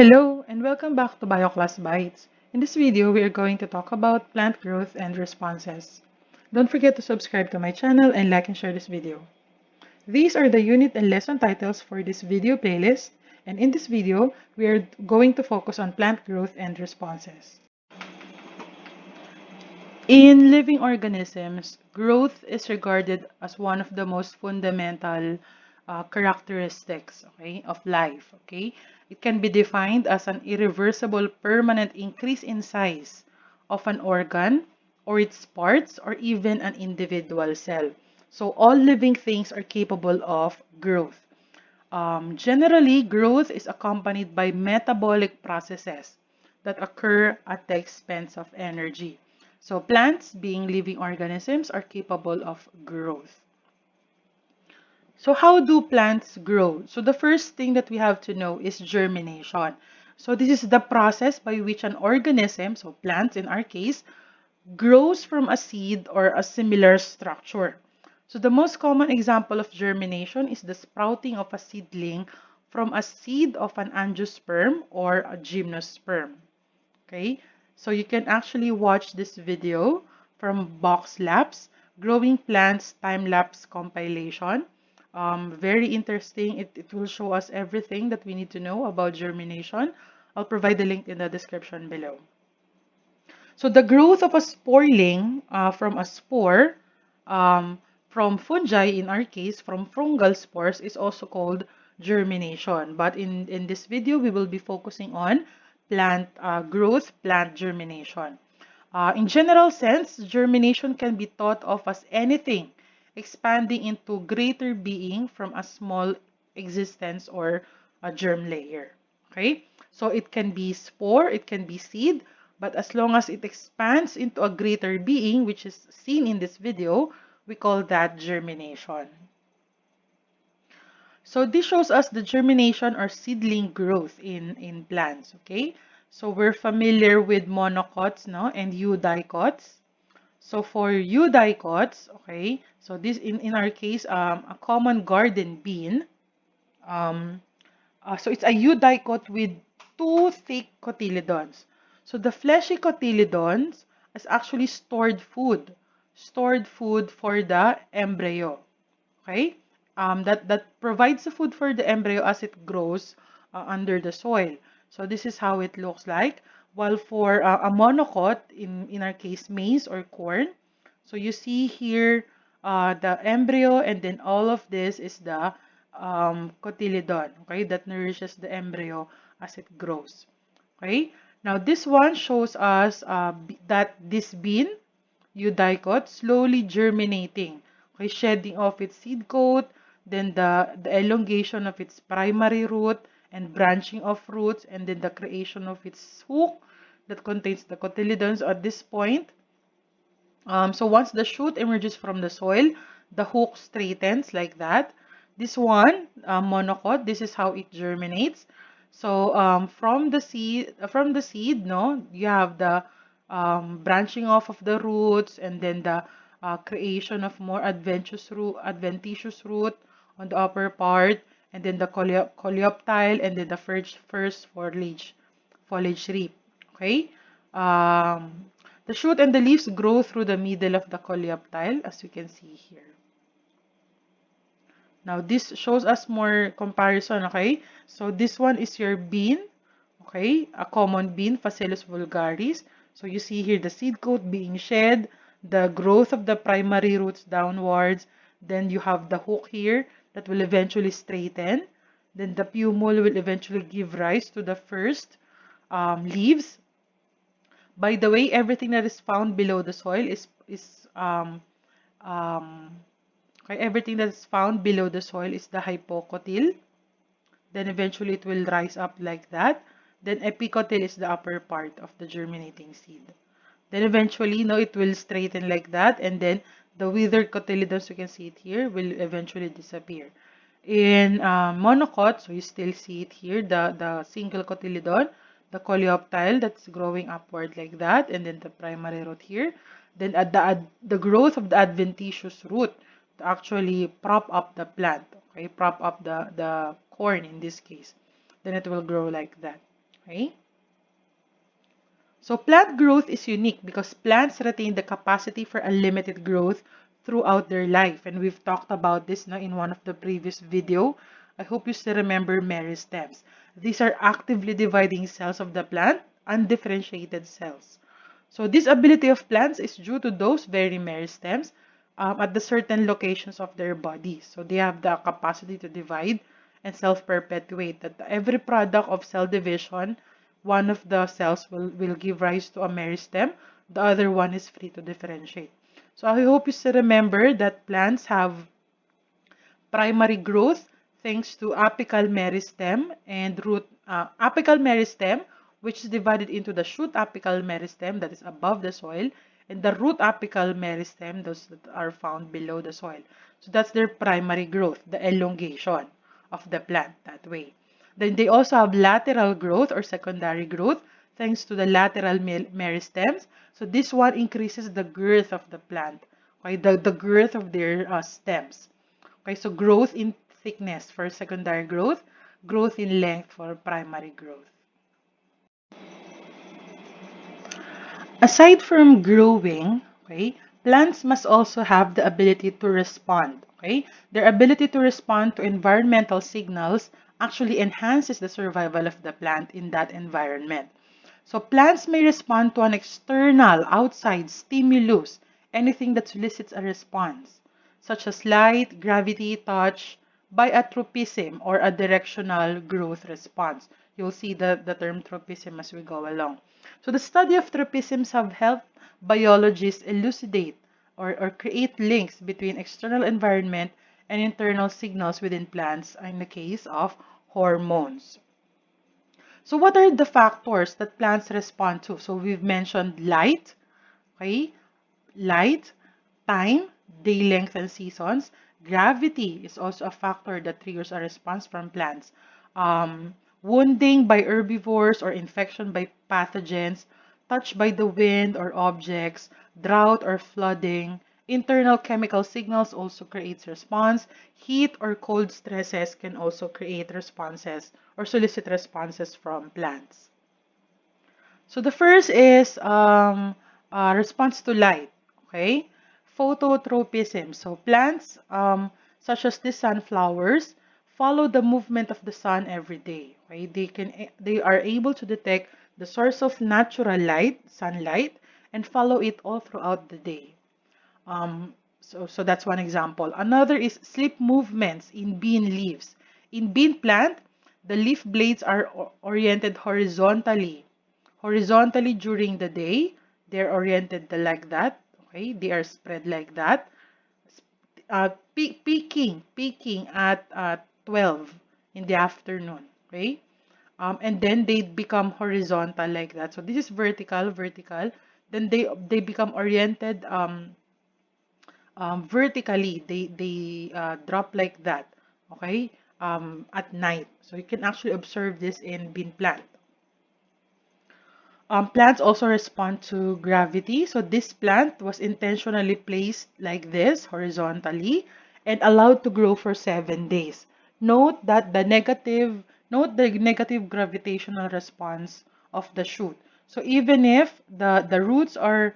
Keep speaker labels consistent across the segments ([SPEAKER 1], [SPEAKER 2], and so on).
[SPEAKER 1] Hello and welcome back to Bioclass Bites. In this video, we are going to talk about plant growth and responses. Don't forget to subscribe to my channel and like and share this video. These are the unit and lesson titles for this video playlist, and in this video, we are going to focus on plant growth and responses. In living organisms, growth is regarded as one of the most fundamental characteristics, okay, of life. Okay, it can be defined as an irreversible, permanent increase in size of an organ or its parts, or even an individual cell. So all living things are capable of growth. Generally, growth is accompanied by metabolic processes that occur at the expense of energy. So plants, being living organisms, are capable of growth. So how do plants grow? So the first thing that we have to know is germination. So this is the process by which an organism, so plants in our case, grows from a seed or a similar structure. So the most common example of germination is the sprouting of a seedling from a seed of an angiosperm or a gymnosperm. Okay, so you can actually watch this video from Box Labs, Growing Plants Time-Lapse Compilation. Very interesting. It will show us everything that we need to know about germination. I'll provide the link in the description below. So the growth of a sporling from a spore, from fungi in our case, from fungal spores, is also called germination. But in this video, we will be focusing on plant growth, plant germination. In general sense, germination can be thought of as anything expanding into greater being from a small existence or a germ layer. Okay, so it can be spore, it can be seed, but as long as it expands into a greater being, which is seen in this video, we call that germination. So this shows us the germination or seedling growth in plants, okay? So we're familiar with monocots, no, and eudicots. So for eudicots, okay, so this in our case, a common garden bean. Um, so it's a eudicot with two thick cotyledons. So the fleshy cotyledons is actually stored food for the embryo. Okay, that provides the food for the embryo as it grows under the soil. So this is how it looks like. While for a monocot, in our case maize or corn, so you see here the embryo, and then all of this is the cotyledon, okay, that nourishes the embryo as it grows. Okay, now this one shows us that this bean, eudicot, slowly germinating, okay, shedding off its seed coat, then the elongation of its primary root and branching of roots, and then the creation of its hook that contains the cotyledons at this point. So once the shoot emerges from the soil, the hook straightens like that. This one, monocot, this is how it germinates. So from the seed, no, you have the branching off of the roots, and then the creation of more adventitious root on the upper part, and then the coleoptile, and then the first foliage rib. Okay. Um, the shoot and the leaves grow through the middle of the coleoptile, as you can see here. Now, this shows us more comparison, okay? So, this one is your bean, okay? A common bean, Phaceolus vulgaris. So, you see here the seed coat being shed, the growth of the primary roots downwards. Then you have the hook here that will eventually straighten. Then the pumule will eventually give rise to the first leaves. By the way, everything that is found below the soil is um, okay, everything that is found below the soil is the hypocotyl. Then eventually it will rise up like that. Then epicotyl is the upper part of the germinating seed. Then eventually, no, it will straighten like that, and then the withered cotyledons, you can see it here, will eventually disappear. In monocot, so you still see it here, the single cotyledon, the coleoptile that's growing upward like that, and then the primary root here. Then at the growth of the adventitious root to actually prop up the plant, okay, prop up the corn in this case. Then it will grow like that. Okay? So plant growth is unique because plants retain the capacity for unlimited growth throughout their life. And we've talked about this now in one of the previous video. I hope you still remember meristems. These are actively dividing cells of the plant, undifferentiated cells. So this ability of plants is due to those very meristems at the certain locations of their bodies. So they have the capacity to divide and self-perpetuate. That every product of cell division, one of the cells will give rise to a meristem, the other one is free to differentiate. So I hope you still remember that plants have primary growth thanks to apical meristem and root apical meristem, which is divided into the shoot apical meristem that is above the soil and the root apical meristem, those that are found below the soil. So that's their primary growth, the elongation of the plant that way. Then they also have lateral growth or secondary growth thanks to the lateral meristems. So this one increases the girth of the plant, okay, the girth of their stems. Okay, so growth in thickness for secondary growth, growth in length for primary growth. Aside from growing, okay, plants must also have the ability to respond. Okay, their ability to respond to environmental signals actually enhances the survival of the plant in that environment. So plants may respond to an external, outside stimulus, anything that solicits a response, such as light, gravity, touch, by a tropism or a directional growth response. You'll see the term tropism as we go along. So the study of tropisms have helped biologists elucidate or create links between external environment and internal signals within plants in the case of hormones. So what are the factors that plants respond to? So we've mentioned light, okay? Light, time, day length and seasons. Gravity is also a factor that triggers a response from plants. Wounding by herbivores or infection by pathogens, touch by the wind or objects, drought or flooding. Internal chemical signals also creates response. Heat or cold stresses can also create responses or solicit responses from plants. So the first is response to light. Okay, phototropism. So plants such as the sunflowers follow the movement of the sun every day. Okay, they are able to detect the source of natural light, sunlight, and follow it all throughout the day. So that's one example. Another is slip movements in bean leaves. In bean plant, the leaf blades are oriented horizontally during the day. They're oriented like that. Okay, they are spread like that. Peaking at 12 in the afternoon. Okay, and then they become horizontal like that. So this is vertical. Then they become oriented vertically. They drop like that. Okay, at night. So you can actually observe this in bean plant. Plants also respond to gravity. So this plant was intentionally placed like this, horizontally, and allowed to grow for 7 days. Note the negative gravitational response of the shoot. So even if the roots are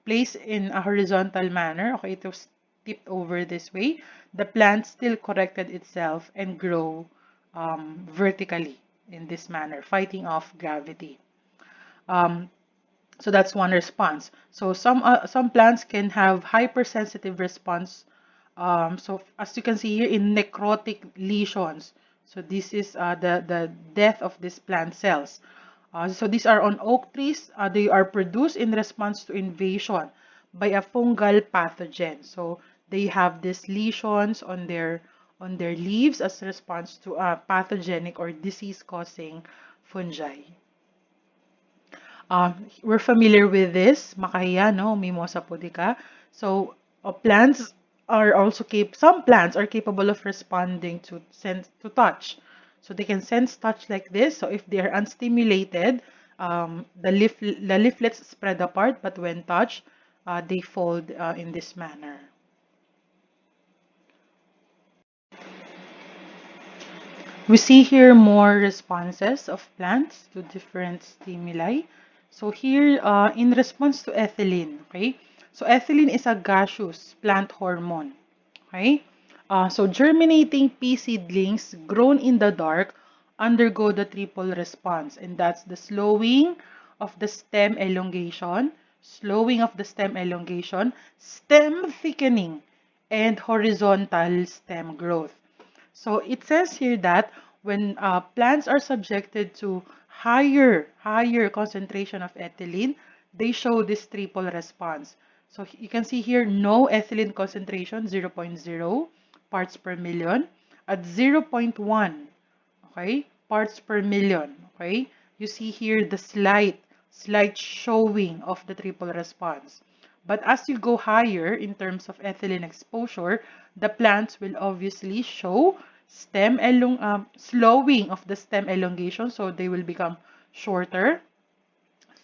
[SPEAKER 1] placed in a horizontal manner, okay, it was tipped over this way, the plant still corrected itself and grow vertically in this manner, fighting off gravity. Um, so that's one response. So some plants can have hypersensitive response. So as you can see here in necrotic lesions. So this is the death of these plant cells. So these are on oak trees. They are produced in response to invasion by a fungal pathogen. So they have these lesions on their leaves as a response to a pathogenic or disease-causing fungi. We're familiar with this, Makaya, no, Mimosa pudica. So plants are also some plants are capable of responding to touch. So they can sense touch like this. So if they are unstimulated, the leaflets spread apart, but when touched, they fold in this manner. We see here more responses of plants to different stimuli. So here, in response to ethylene, okay? So ethylene is a gaseous plant hormone, okay? So germinating pea seedlings grown in the dark undergo the triple response, and that's the slowing of the stem elongation, stem thickening, and horizontal stem growth. So it says here that when plants are subjected to higher concentration of ethylene, they show this triple response. So you can see here no ethylene concentration, zero point zero parts per million. At zero point 0.1, okay, parts per million, okay, you see here the slight showing of the triple response. But as you go higher in terms of ethylene exposure, the plants will obviously show slowing of the stem elongation, so they will become shorter,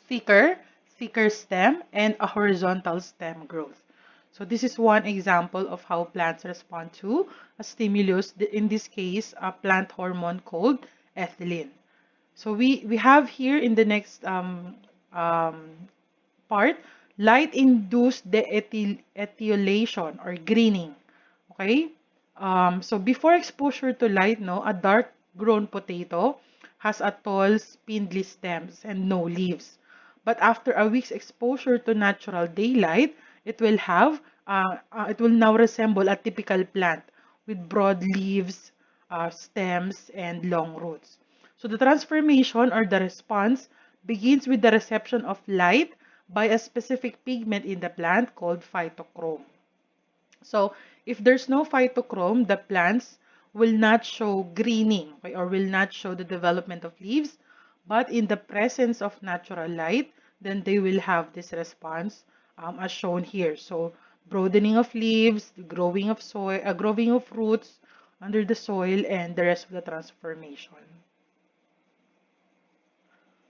[SPEAKER 1] thicker, thicker stem, and a horizontal stem growth. So this is one example of how plants respond to a stimulus, in this case, a plant hormone called ethylene. So we have here in the next um, part, light-induced ethylation or greening. Okay? So before exposure to light, no, a dark-grown potato has a tall, spindly stems and no leaves. But after a week's exposure to natural daylight, it will now resemble a typical plant with broad leaves, stems, and long roots. So the transformation or the response begins with the reception of light by a specific pigment in the plant called phytochrome. So if there's no phytochrome, the plants will not show greening, okay, or will not show the development of leaves. But in the presence of natural light, then they will have this response as shown here. So broadening of leaves, growing of roots under the soil, and the rest of the transformation.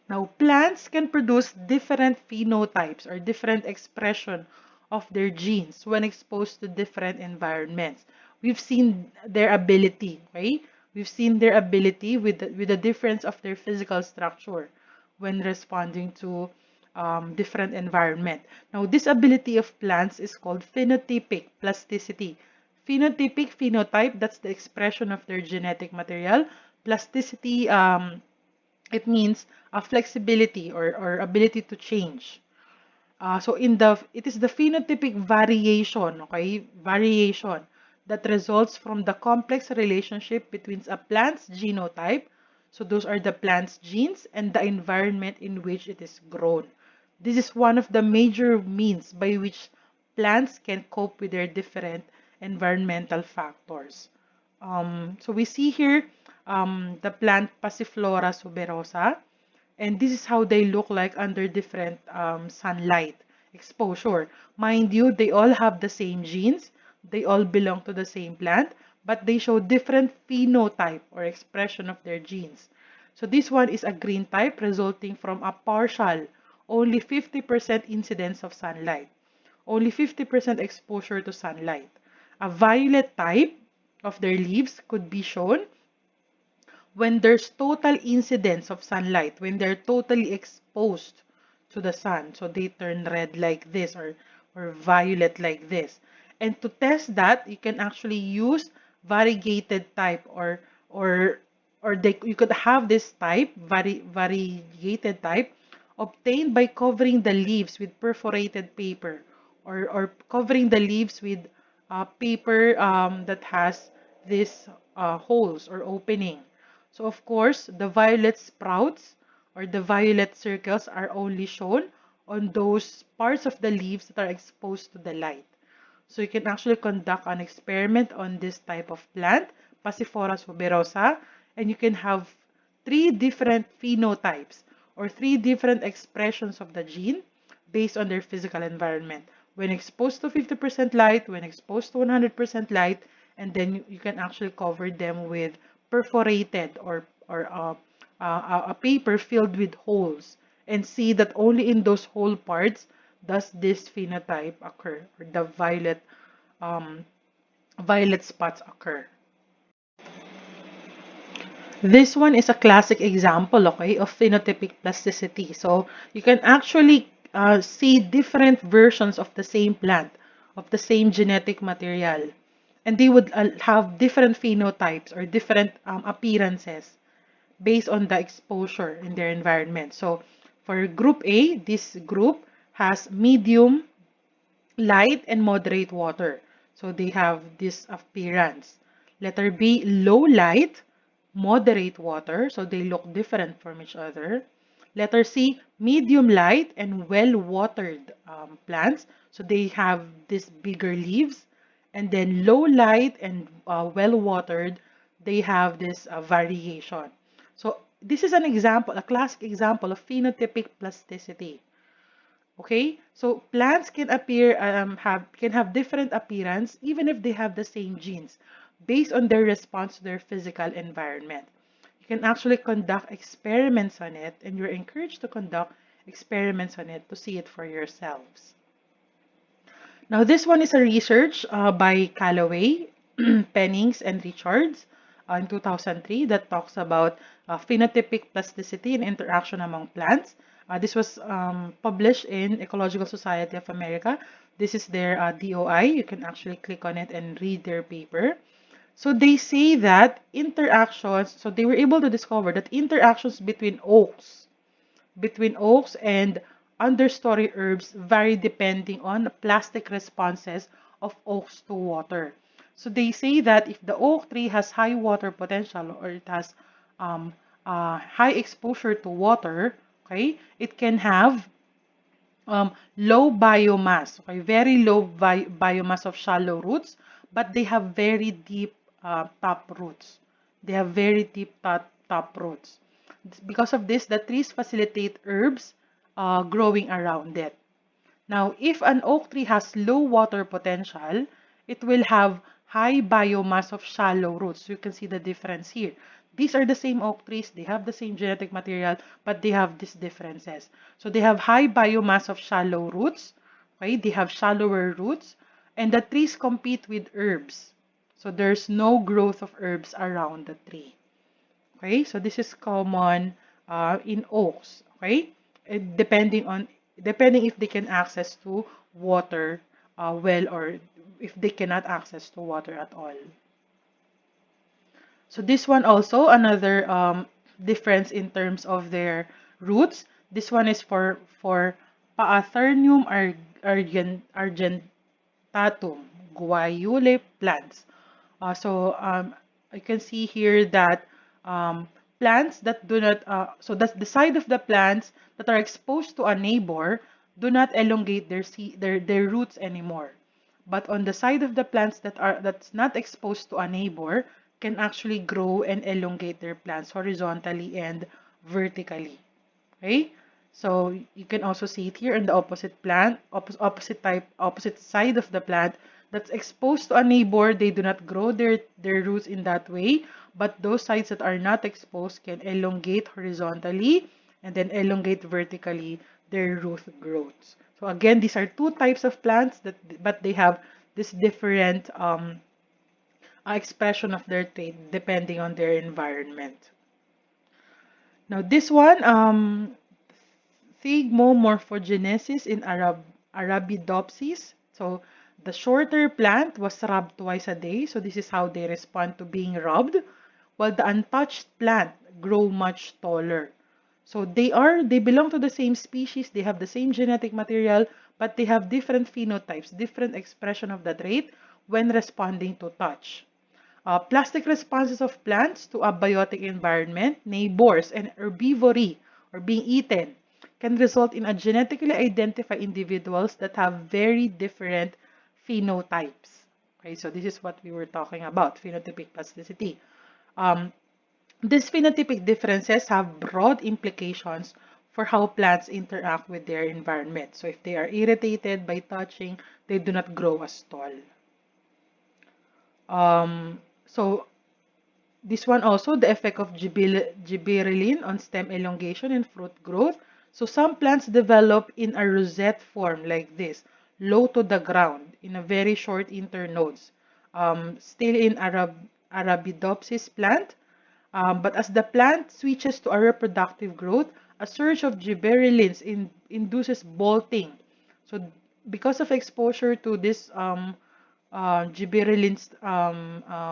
[SPEAKER 1] Now, plants can produce different phenotypes or different expression of their genes when exposed to different environments. We've seen their ability, okay? We've seen their ability with the difference of their physical structure when responding to different environment. Now, this ability of plants is called phenotypic plasticity. Phenotype, that's the expression of their genetic material. Plasticity, it means flexibility or ability to change. So it is the phenotypic variation, okay, variation that results from the complex relationship between a plant's genotype, so those are the plant's genes, and the environment in which it is grown. This is one of the major means by which plants can cope with their different environmental factors. So we see here the plant Passiflora tuberosa, and this is how they look like under different sunlight exposure. Mind you, they all have the same genes, they all belong to the same plant, but they show different phenotype or expression of their genes. So this one is a green type resulting from a partial, only 50% incidence of sunlight, only 50% exposure to sunlight. A violet type of their leaves could be shown when there's total incidence of sunlight, when they're totally exposed to the sun. So they turn red like this or violet like this. And to test that, you can actually use variegated type you could have this type, variegated type, obtained by covering the leaves with perforated paper or covering the leaves with paper that has these holes or opening. So of course, the violet sprouts or the violet circles are only shown on those parts of the leaves that are exposed to the light. So you can actually conduct an experiment on this type of plant, Passiflora tuberosa, and you can have three different phenotypes or three different expressions of the gene based on their physical environment. When exposed to 50% light, when exposed to 100% light, and then you can actually cover them with perforated or a paper filled with holes and see that only in those hole parts does this phenotype occur or the um, violet spots occur. This one is a classic example, okay, of phenotypic plasticity. So you can actually see different versions of the same plant, of the same genetic material, and they would have different phenotypes or different appearances based on the exposure in their environment. So for group A, this group has medium, light, and moderate water. So they have this appearance. Letter B, low light, moderate water. So they look different from each other. Letter C, medium light and well-watered plants. So they have these bigger leaves. And then low light and well-watered, they have this variation. So this is an example, a classic example of phenotypic plasticity. Okay, so plants can have different appearance even if they have the same genes based on their response to their physical environment. You can actually conduct experiments on it, and you're encouraged to conduct experiments on it to see it for yourselves. Now, this one is a research by Callaway, Pennings, and Richards in 2003 that talks about phenotypic plasticity and interaction among plants. This was published in Ecological Society of America. This is their DOI. You can actually click on it and read their paper. So they say that interactions, so they were able to discover that interactions between oaks and understory herbs vary depending on the plastic responses of oaks to water. So they say that if the oak tree has high water potential or it has high exposure to water, okay, it can have low biomass, okay, very low biomass of shallow roots, but they have very deep top roots. They have very deep top roots. Because of this, the trees facilitate herbs growing around it. Now, if an oak tree has low water potential, it will have high biomass of shallow roots. So you can see the difference here. These are the same oak trees, they have the same genetic material, but they have these differences. So they have high biomass of shallow roots, okay? They have shallower roots, and the trees compete with herbs. So there's no growth of herbs around the tree. Okay, so this is common in oaks. Okay, depending if they can access to water well, or if they cannot access to water at all. So this one also another difference in terms of their roots. This one is for Paathernium argentatum guayule plants. So I can see here that plants that do not, so that's the side of the plants that are exposed to a neighbor do not elongate their roots anymore. But on the side of the plants that's not exposed to a neighbor can actually grow and elongate their plants horizontally and vertically. Okay? So you can also see it here in the opposite side of the plant that's exposed to a neighbor. They do not grow their roots in that way, but those sides that are not exposed can elongate horizontally and then elongate vertically their root growths. So again, these are two types of plants but they have this different expression of their trait depending on their environment. Now this one, thigmomorphogenesis in Arabidopsis. So the shorter plant was rubbed twice a day. So this is how they respond to being rubbed, while the untouched plant grow much taller. So they belong to the same species, they have the same genetic material, but they have different phenotypes, different expression of the trait when responding to touch. Plastic responses of plants to a biotic environment, neighbors, and herbivory, or being eaten, can result in a genetically identified individuals that have very different phenotypes. Okay, so this is what we were talking about, phenotypic plasticity. Um, these phenotypic differences have broad implications for how plants interact with their environment. So if they are irritated by touching, they do not grow as tall. So this one also, the effect of gibberellin on stem elongation and fruit growth. So some plants develop in a rosette form like this, low to the ground, in a very short internodes. Still in Arabidopsis plant, But as the plant switches to a reproductive growth, a surge of gibberellins induces bolting. So because of exposure to this gibberellins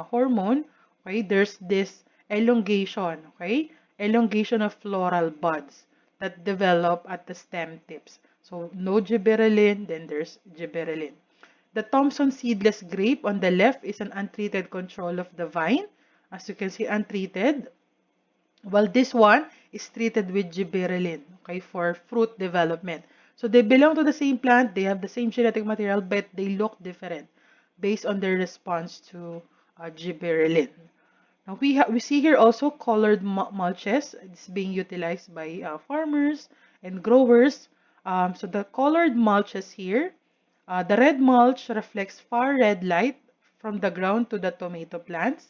[SPEAKER 1] hormone, okay, there's this elongation, okay, elongation of floral buds that develop at the stem tips. So no gibberellin, then there's gibberellin. The Thompson seedless grape on the left is an untreated control of the vine. As you can see, untreated. While this one is treated with gibberellin, okay, for fruit development. So they belong to the same plant, they have the same genetic material, but they look different based on their response to gibberellin. Now we see here also colored mulches. It's being utilized by farmers and growers. So the colored mulches here, the red mulch reflects far red light from the ground to the tomato plants.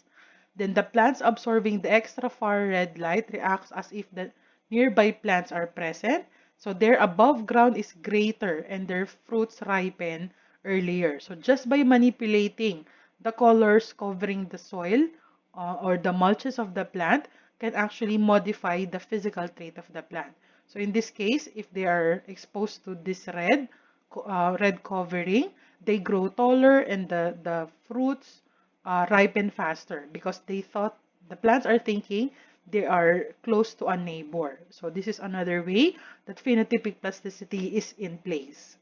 [SPEAKER 1] Then the plants absorbing the extra far red light reacts as if the nearby plants are present. So their above ground is greater and their fruits ripen earlier. So just by manipulating the colors covering the soil or the mulches of the plant can actually modify the physical trait of the plant. So in this case, if they are exposed to this red covering, they grow taller and the fruits ripen faster because they thought the plants are thinking they are close to a neighbor. So this is another way that phenotypic plasticity is in place.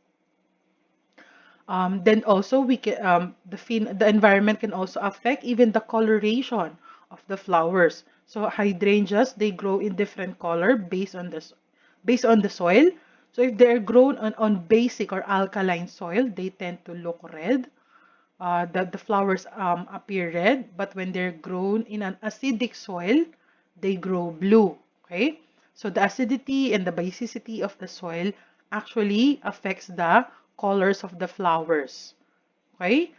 [SPEAKER 1] Then also we can the environment can also affect even the coloration of the flowers. So hydrangeas, they grow in different color based on the soil. So if they're grown on basic or alkaline soil, they tend to look red. The flowers appear red, but when they're grown in an acidic soil, they grow blue. Okay, so the acidity and the basicity of the soil actually affects the colors of the flowers. Okay,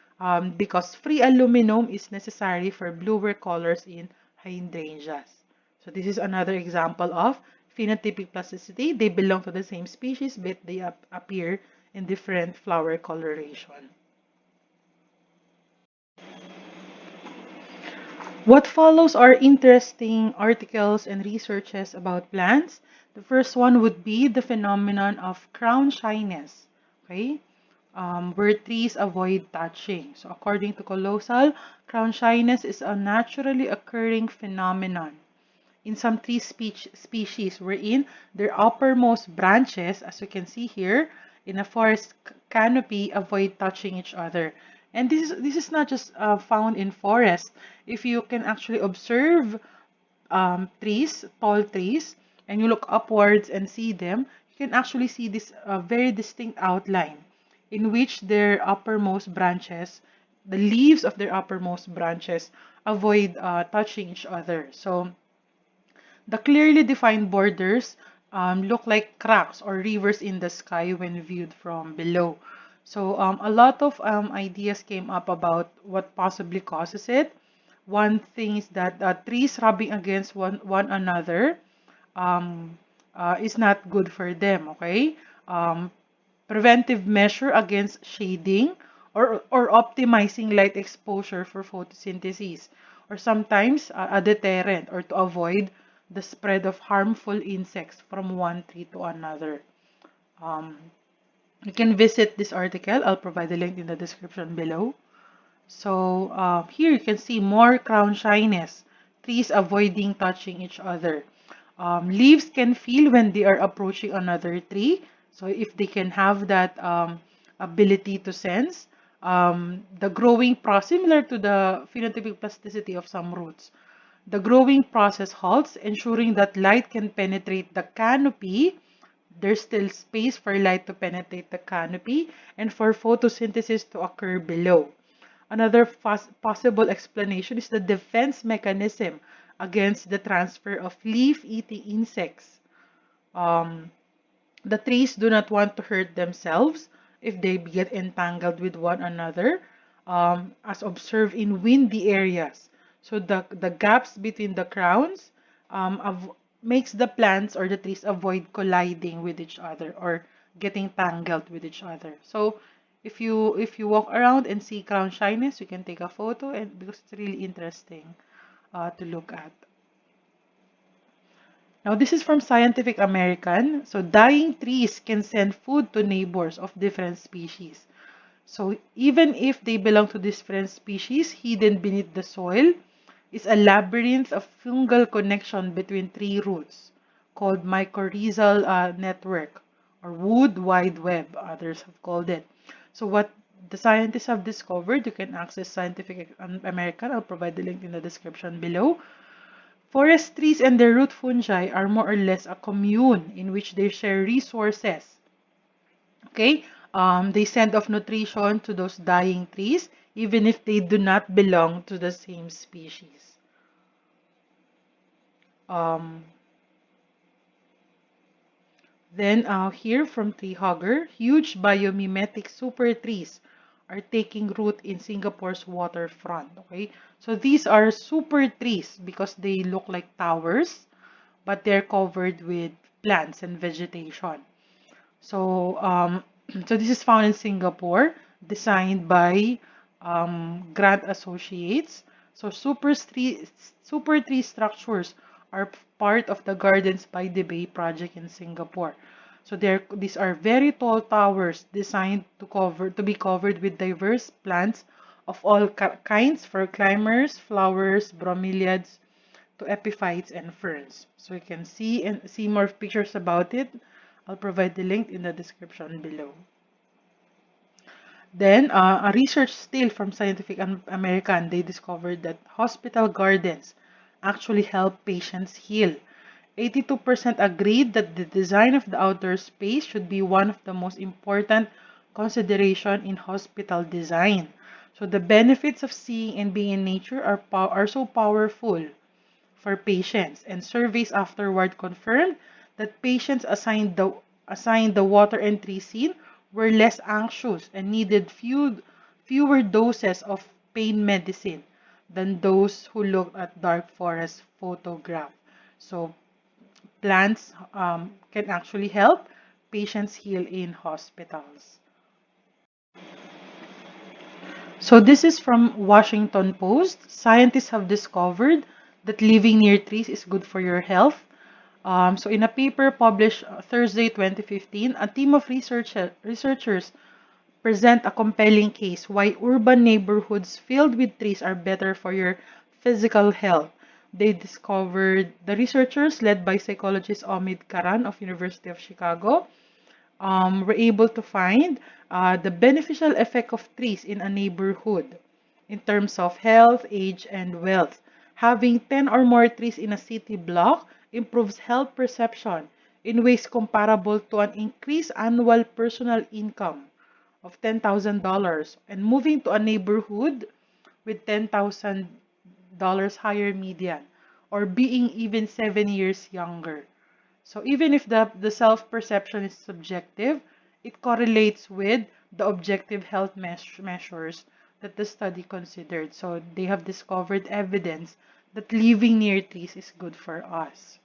[SPEAKER 1] because free aluminum is necessary for bluer colors in hydrangeas. So this is another example of phenotypic plasticity. They belong to the same species, but they appear in different flower coloration. What follows are interesting articles and researches about plants. The first one would be the phenomenon of crown shyness, okay, where trees avoid touching. So according to Colosal, crown shyness is a naturally occurring phenomenon in some tree species wherein their uppermost branches, as you can see here, in a forest canopy avoid touching each other. And this is not just found in forests. If you can actually observe trees, tall trees, and you look upwards and see them, you can actually see this very distinct outline in which their uppermost branches, the leaves of their uppermost branches, avoid touching each other. So the clearly defined borders look like cracks or rivers in the sky when viewed from below. So a lot of ideas came up about what possibly causes it. One thing is that trees rubbing against one another um, is not good for them, okay? Um, Preventive measure against shading or optimizing light exposure for photosynthesis, or sometimes a deterrent or to avoid the spread of harmful insects from one tree to another. Um, you can visit this article. I'll provide the link in the description below. So here you can see more crown shyness, trees avoiding touching each other. Leaves can feel when they are approaching another tree. So if they can have that ability to sense, the growing process, similar to the phenotypic plasticity of some roots, the growing process halts, ensuring that light can penetrate the canopy. There's still space for light to penetrate the canopy and for photosynthesis to occur below. Another possible explanation is the defense mechanism against the transfer of leaf-eating insects. Um, the trees do not want to hurt themselves if they get entangled with one another, as observed in windy areas. So the gaps between the crowns makes the plants or the trees avoid colliding with each other or getting tangled with each other. So if you walk around and see crown shyness, you can take a photo and because it's really interesting to look at. Now, this is from Scientific American. So, dying trees can send food to neighbors of different species. So, even if they belong to different species, hidden beneath the soil is a labyrinth of fungal connection between tree roots called mycorrhizal network or wood wide web, others have called it. So, what the scientists have discovered, you can access Scientific American. I'll provide the link in the description below. Forest trees and their root fungi are more or less a commune in which they share resources. Okay? They send off nutrition to those dying trees, even if they do not belong to the same species. Um, then here from Tree Hugger, huge biomimetic super trees are taking root in Singapore's waterfront. Okay? So these are super trees because they look like towers, but they're covered with plants and vegetation. So, so this is found in Singapore, designed by Grant Associates. So, super tree structures are part of the Gardens by the Bay project in Singapore. So, these are very tall towers designed to be covered with diverse plants of all kinds for climbers, flowers, bromeliads, to epiphytes and ferns. So you can see more pictures about it. I'll provide the link in the description below. Then, a research still from Scientific American, they discovered that hospital gardens actually help patients heal. 82% agreed that the design of the outdoor space should be one of the most important consideration in hospital design. So the benefits of seeing and being in nature are so powerful for patients, and surveys afterward confirmed that patients assigned the water entry scene were less anxious and needed fewer doses of pain medicine than those who looked at dark forest photograph. So plants can actually help patients heal in hospitals. So this is from Washington Post. Scientists have discovered that living near trees is good for your health. So in a paper published Thursday 2015, a team of researchers present a compelling case why urban neighborhoods filled with trees are better for your physical health. The researchers, led by psychologist Omid Karan of University of Chicago, were able to find the beneficial effect of trees in a neighborhood in terms of health, age, and wealth. Having 10 or more trees in a city block improves health perception in ways comparable to an increased annual personal income of $10,000, and moving to a neighborhood with $10,000 higher median, or being even 7 years younger. So even if the self-perception is subjective, it correlates with the objective health measures that the study considered. So they have discovered evidence that living near trees is good for us.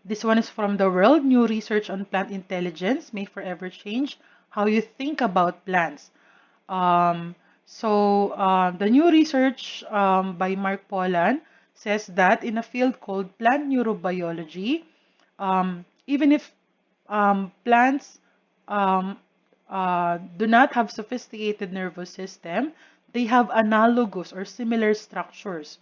[SPEAKER 1] This one is from The World. New research on plant intelligence may forever change how you think about plants. Um, the new research by Mark Pollan says that in a field called plant neurobiology, even if plants um, do not have sophisticated nervous system, they have analogous or similar structures.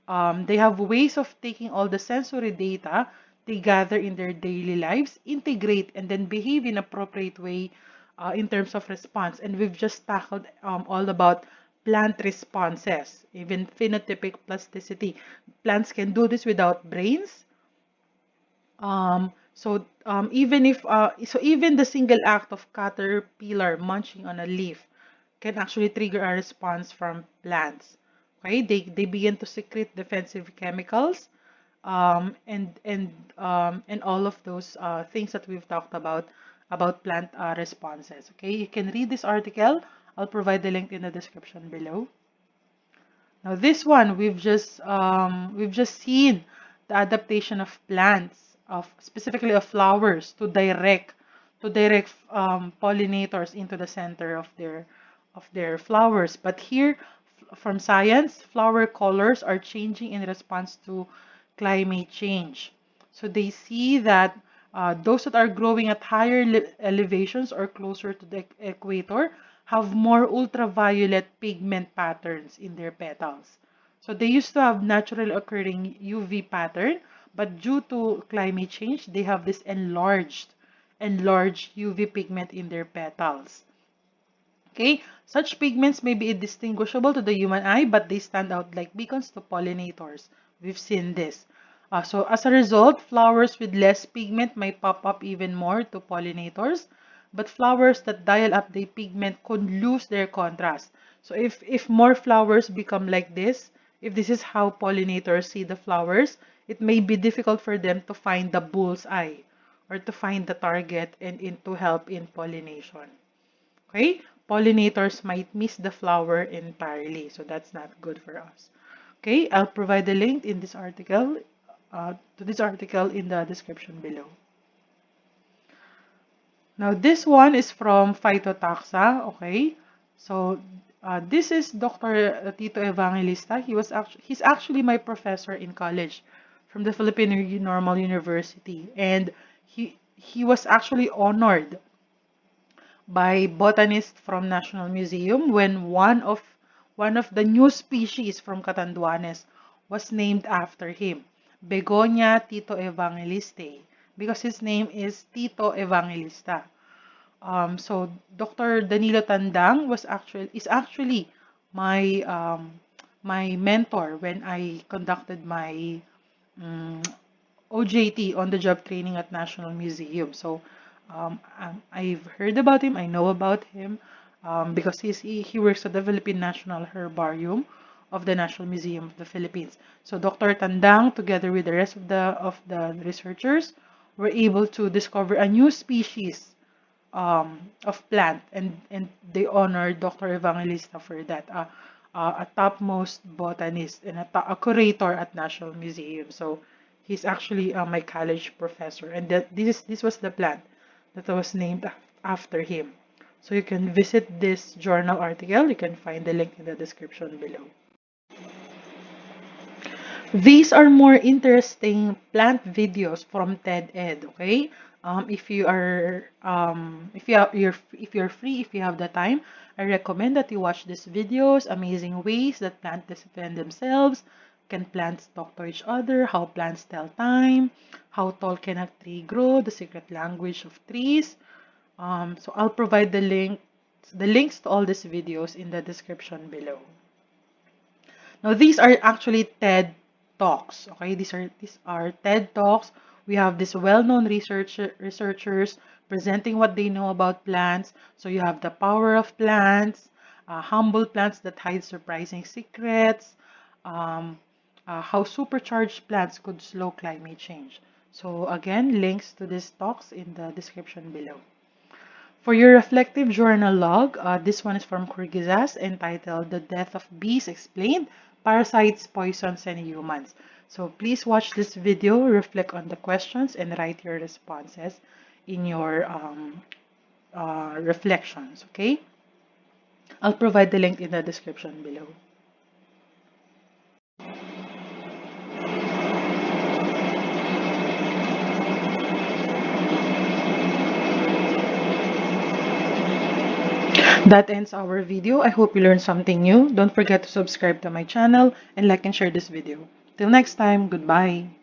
[SPEAKER 1] They have ways of taking all the sensory data they gather in their daily lives, integrate, and then behave in appropriate way in terms of response. And we've just tackled all about plant responses, even phenotypic plasticity. Plants can do this without brains. Even the single act of caterpillar munching on a leaf can actually trigger a response from plants. Okay, they begin to secrete defensive chemicals, and all of those things that we've talked about plant responses. Okay, you can read this article. I'll provide the link in the description below. Now this one we've just seen the adaptation of plants, of specifically of flowers, to direct pollinators into the center of their flowers. But here, from science, flower colors are changing in response to climate change. So they see that those that are growing at higher elevations or closer to the equator have more ultraviolet pigment patterns in their petals. So they used to have naturally occurring UV pattern, but due to climate change, they have this enlarged UV pigment in their petals. Okay, such pigments may be indistinguishable to the human eye, but they stand out like beacons to pollinators. We've seen this. So as a result, flowers with less pigment might pop up even more to pollinators, but flowers that dial up their pigment could lose their contrast. So if more flowers become like this, if this is how pollinators see the flowers, it may be difficult for them to find the bull's eye or to find the target and to help in pollination. Okay, pollinators might miss the flower entirely, so that's not good for us. Okay, I'll provide the link in this article to this article in the description below. Now this one is from Phytotaxa. Okay, so this is Dr. Tito Evangelista. He's actually my professor in college from the Philippine Normal University, and he was actually honored by botanists from National Museum when one of the new species from Catanduanes was named after him, Begonia Tito Evangeliste, because his name is Tito Evangelista. So Dr. Danilo Tandang is actually my my mentor when I conducted my um, OJT, on the job training at National Museum. So I've heard about him. I know about him because he works at the Philippine National Herbarium of the National Museum of the Philippines. So Dr. Tandang, together with the rest of the researchers, were able to discover a new species of plant, and they honored Dr. Evangelista for that. A topmost botanist and a curator at National Museum. So he's actually my college professor, and this was the plant that was named after him. So you can visit this journal article. You can find the link in the description below. These are more interesting plant videos from TED Ed. Okay, if you're free, if you have the time, I recommend that you watch these videos. Amazing ways that plants defend themselves. Can plants talk to each other? How plants tell time? How tall can a tree grow? The secret language of trees. So I'll provide the links to all these videos in the description below. Now these are actually TED Talks. Okay, these are TED Talks. We have these well-known researchers presenting what they know about plants. So you have the power of plants, humble plants that hide surprising secrets, um, how supercharged plants could slow climate change. So again, links to these talks in the description below. For your reflective journal log, this one is from Kyrgyzstan entitled The Death of Bees Explained, Parasites, Poisons, and Humans. So please watch this video, reflect on the questions, and write your responses in your reflections, okay? I'll provide the link in the description below. That ends our video. I hope you learned something new. Don't forget to subscribe to my channel and like and share this video. Till next time, goodbye.